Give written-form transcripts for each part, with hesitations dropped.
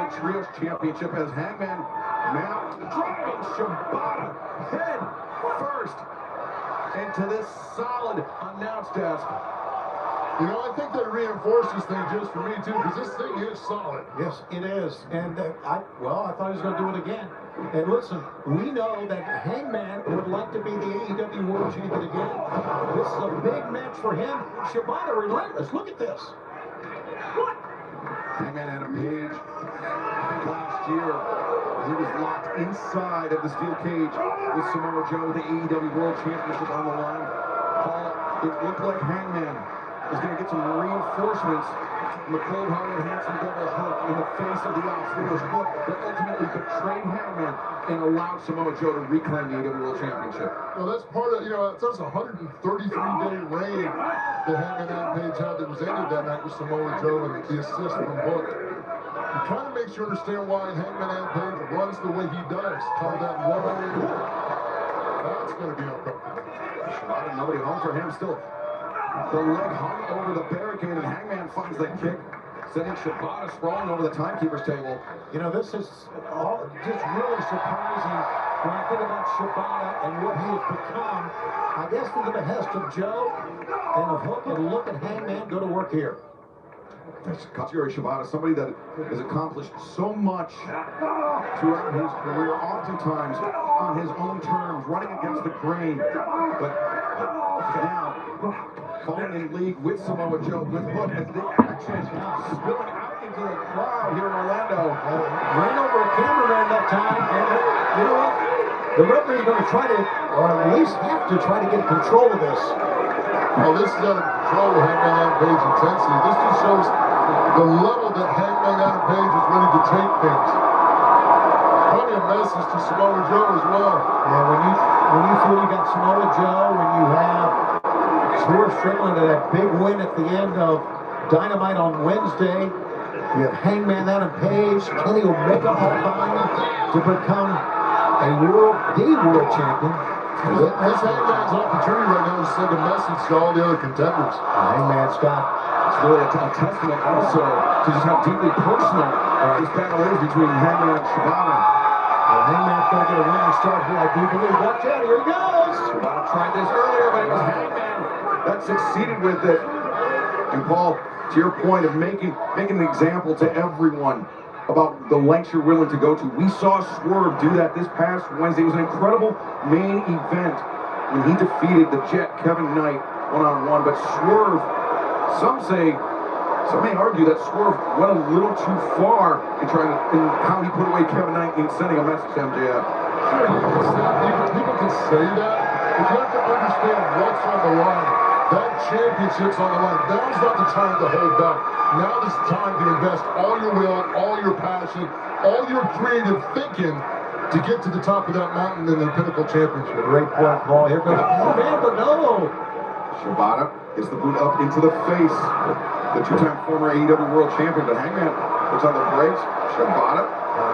Heavyweight Trios Championship as Hangman now driving Shibata head first into this solid announce desk. You know, I think they reinforced this thing just for me, too, because this thing is solid. Yes, it is. And I thought he was going to do it again. And listen, we know that Hangman would like to be the AEW World Champion again. This is a big match for him. Shibata relentless. Look at this. What? Hangman Adam Page last year, he was locked inside of the steel cage with Samoa Joe, the AEW World Championship on the line. Paul, it looked like Hangman is going to get some reinforcements from the cold-hearted, handsome double hook in the face of the obstacles hook that ultimately betrayed Hangman and allowed Samoa Joe to reclaim the AEW World Championship. Well, that's part of, that's a 133-day reign that Hangman Adam Page had that was ended that night with Samoa Joe and the assist from Hook. It kind of makes you understand why Hangman Adam Page runs the way he does. How that low, that's going to be uncomfortable. Shibata, nobody home for him still. The leg hung over the barricade, and Hangman finds the kick, sending Shibata sprawling over the timekeeper's table. You know, this is all just really surprising when I think about Shibata and what he has become. I guess to the behest of Joe and of Hook, and look at Hangman go to work here. That's Katsuyori Shibata, somebody that has accomplished so much throughout his career, oftentimes on his own terms, running against the grain. But now, falling in league with Samoa Joe, with Hook, as the action spilling out into the crowd here in Orlando. Ran over a cameraman that time, and you know what? The referee's going to try to, or at least have to try to get control of this. Well, this is out of control with Hangman Adam Page intensity. This just shows the level that Hangman Adam Page is ready to take things. Probably a message to Samoa Joe as well. Yeah, when you feel you got Samoa Joe, when you have Swerve Strickland at that big win at the end of Dynamite on Wednesday, you have Hangman Adam Page, Kenny Omega all vying to become the world champion. That's Hangman's opportunity right now to send a message to all the other contenders. Hangman Scott. It's really a testament also to just how deeply personal this battle is between Hangman and Shibata. Well, Hangman's going to get a winning start here, I do believe. Watch out, here he goes! Shibata tried this earlier, but it was Hangman that succeeded with it. And Paul, to your point of making an example to everyone about the lengths you're willing to go to. We saw Swerve do that this past Wednesday. It was an incredible main event when he defeated the Jet Kevin Knight one-on-one. But Swerve, some may argue that Swerve went a little too far in how he put away Kevin Knight in sending a message to MJF. People can say that, but you have to understand what's on the line. That championship's on the line. Now's not the time to hold back. Now is the time to invest all your will, all your passion, all your creative thinking to get to the top of that mountain in the Pinnacle Championship. Great point, Paul. Here goes Hangman, but no. Shibata gets the boot up into the face. The two-time former AEW World Champion, but Hangman puts on the brakes. Shibata.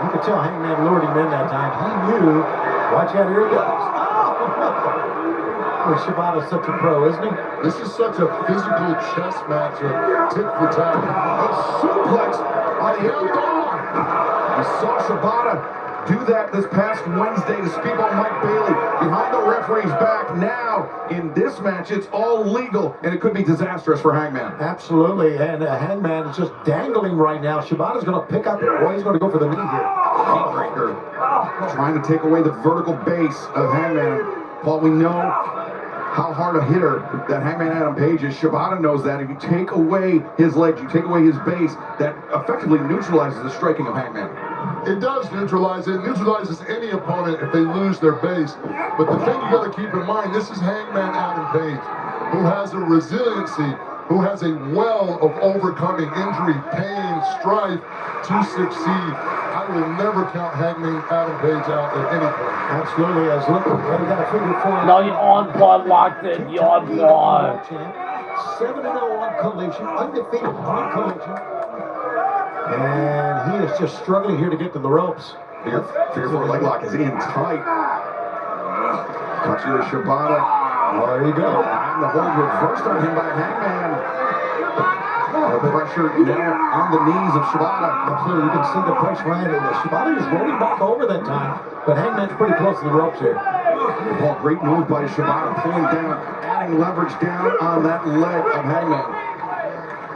You could tell Hangman lured him in that time. He knew. Watch out, here he goes. Oh, Shibata's such a pro, isn't he? This is such a physical chess match of tit for tat. A suplex on the outside. We saw Shibata do that this past Wednesday to Speedball Mike Bailey behind the referee's back. Now, in this match, it's all legal, and it could be disastrous for Hangman. Absolutely, and Hangman is just dangling right now. Shibata's going to pick up, or he's going to go for the knee here. Heatbreaker, trying to take away the vertical base of Hangman. Paul, we know how hard a hitter that Hangman Adam Page is. Shibata knows that. If you take away his legs, you take away his base, that effectively neutralizes the striking of Hangman. It does neutralize it. It neutralizes any opponent if they lose their base. But the thing you got to keep in mind, this is Hangman Adam Page, who has a resiliency, who has a well of overcoming injury, pain, strife to succeed. I will never count Hangman Adam Page out at any point. Absolutely, as look, we got a figure for No, you're on blood locked in. You're on blood. 7-0 on Collision, undefeated on Collision. And he is just struggling here to get to the ropes. Figure 4 leg lock is in tight. Katsuyori Shibata. There you go. And the hold reversed on him by Hangman. The pressure now on the knees of Shibata. Absolutely, you can see the pressure on it. Shibata is rolling back over that time, but Hangman's pretty close to the ropes here. Paul, great move by Shibata, pulling down, adding leverage down on that leg of Hangman.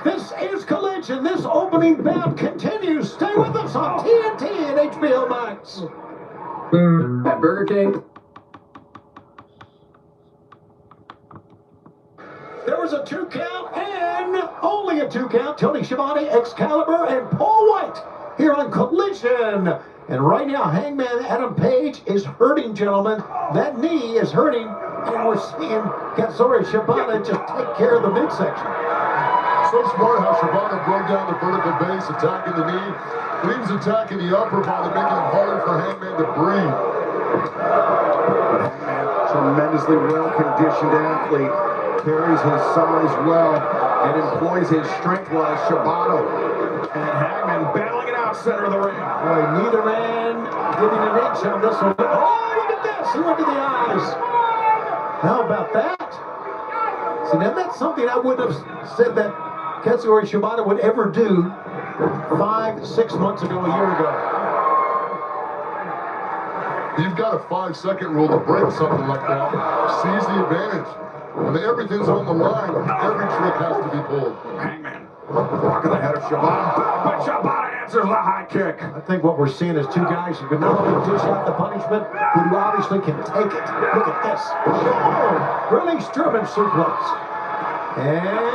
This is Collision. This opening bout continues. Stay with us on TNT and HBO Max. At Burger King. There was a 2 count and only a 2 count. Tony Schiavone, Excalibur, and Paul White here on Collision. And right now, Hangman Adam Page is hurting, gentlemen. That knee is hurting, and we're seeing Katsuyori Shibata just take care of the midsection. So smart how Shibata broke down the vertical base, attacking the knee. But he was attacking the upper body, making it harder for Hangman to breathe. Hangman, tremendously well-conditioned athlete, carries his size well and employs his strength well as Shibata and Hangman battling it out center of the ring. Boy, neither man giving an inch on this one. Oh, look at this. He went to the eyes. How about that? See, now that's something I wouldn't have said that Katsuyori Shibata would ever do 5-6 months ago, a year ago. You've got a 5-second rule to break something like that. Seize the advantage. I mean, everything's on the line. Every trick has to be pulled. Hangman rocking the head of Shibata, but Shibata answers the high kick. I think what we're seeing is two guys who can not only dish out the punishment, but who obviously can take it. Look at this. Release German suplex. And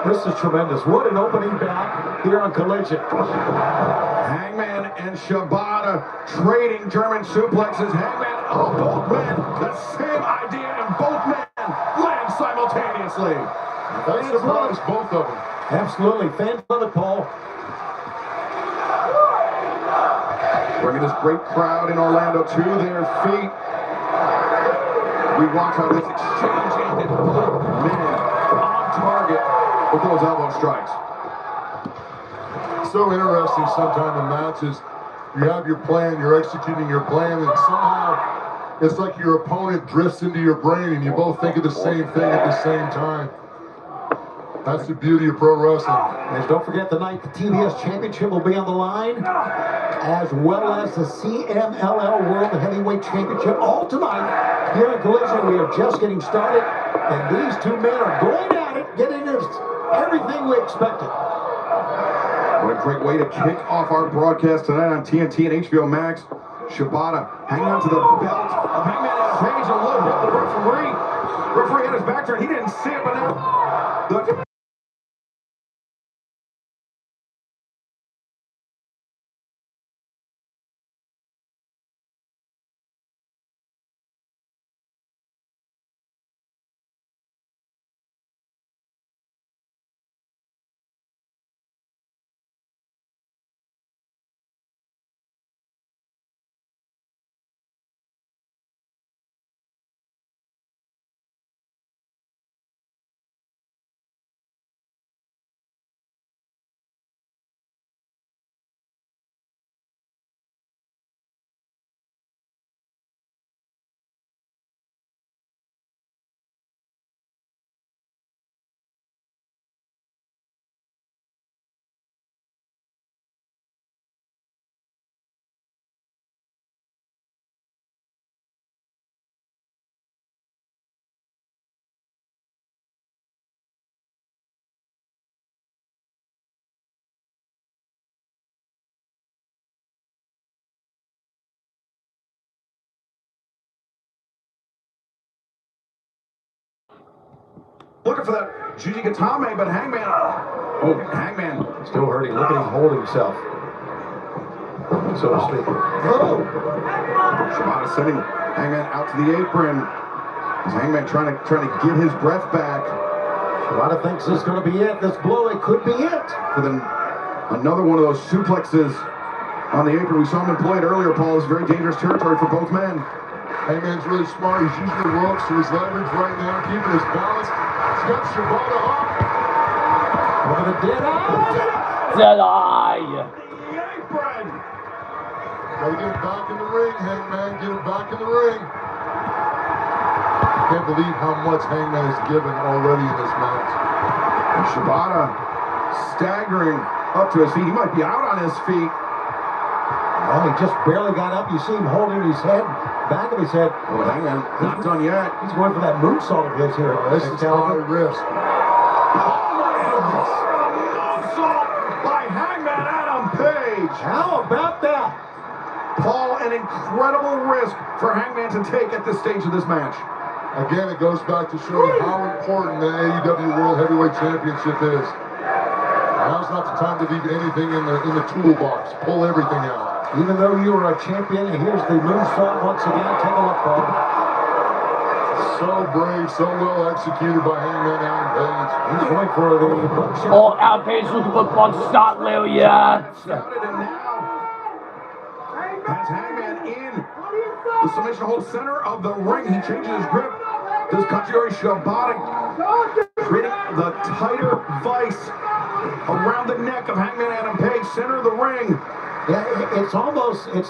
this is tremendous. What an opening bout here on Collision. Hangman and Shibata trading German suplexes. Hangman, both men, the same idea, and both men land simultaneously. That surprised both of them. Absolutely. Fans love it, Paul. Bringing this great crowd in Orlando to their feet. We watch how this exchange ended. Both men on target with those elbow strikes. So interesting sometimes in matches. You have your plan, you're executing your plan, and somehow it's like your opponent drifts into your brain and you both think of the same thing at the same time. That's the beauty of pro wrestling. And don't forget tonight the TBS Championship will be on the line, as well as the CMLL World Heavyweight Championship, all tonight here in Collision. We are just getting started, and these two men are going at it, getting us everything we expected. What a great way to kick off our broadcast tonight on TNT and HBO Max. Shibata hanging on to the belt of Hangman Adam Page, and look at the referee. Referee had his back turned. He didn't see it, but now the looking for that Gigi Gatame, but Hangman. Oh, Hangman. Still hurting. Look at him hold himself, so to speak. Oh! Shibata sending Hangman out to the apron. Is Hangman trying to get his breath back? Shibata thinks this is going to be it. This blow, it could be it. For then another one of those suplexes on the apron. We saw him employed earlier, Paul. It's very dangerous territory for both men. Hangman's really smart. He's using the ropes to his leverage right now, keeping his balance. He's got Shibata up. Look at the dead eye. Dead eye. Apron. Gotta get him back in the ring, Hangman. Get him back in the ring. Can't believe how much Hangman has given already in this match. And Shibata staggering up to his feet. He might be out on his feet. Well, he just barely got up. You see him holding his head, back of his head. Oh, hang on. Not done yet. He's going for that moonsault of his here. This is high risk. Moonsault by Hangman Adam Page. How about that? Paul, an incredible risk for Hangman to take at this stage of this match. Again, it goes back to show you how important the AEW World Heavyweight Championship is. Now's not the time to leave anything in the toolbox. Pull everything out. Even though you were a champion, and here's the moonsault once again. Take a look, Paul. So brave, so well executed by Hangman Adam Page. He's going for the buckshot. Oh, Adam Page looking for buckshot lariat. Scouted and now has Hangman in the submission hold center of the ring. He changes his grip. Does Katsuyori Shibata creating the tighter vice around the neck of Hangman Adam Page, center of the ring. Yeah, it's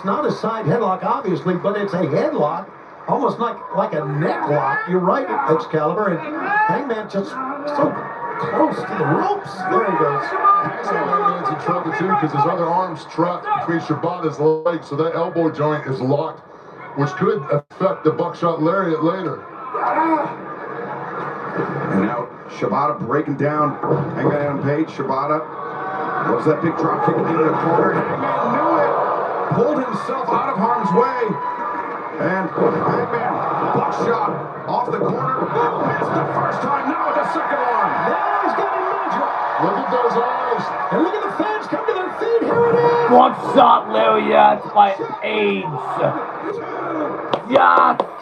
not a side headlock, obviously, but it's a headlock, almost like a neck lock. You're right, Excalibur, and Hangman just so close to the ropes. There he goes. Hangman's in trouble too because his other arm's trapped between Shibata's legs, so that elbow joint is locked, which could affect the buckshot lariat later. And now Shibata breaking down Hangman Adam Page. Shibata was that big drop kick into the corner. Hangman knew it. Pulled himself out of harm's way. And Hangman, buckshot off the corner. Missed the first time. Now with the second one. Now he's got a magic. Look at those eyes. And look at the fans come to their feet. Here it is. Buckshot lariat by Page. Yes.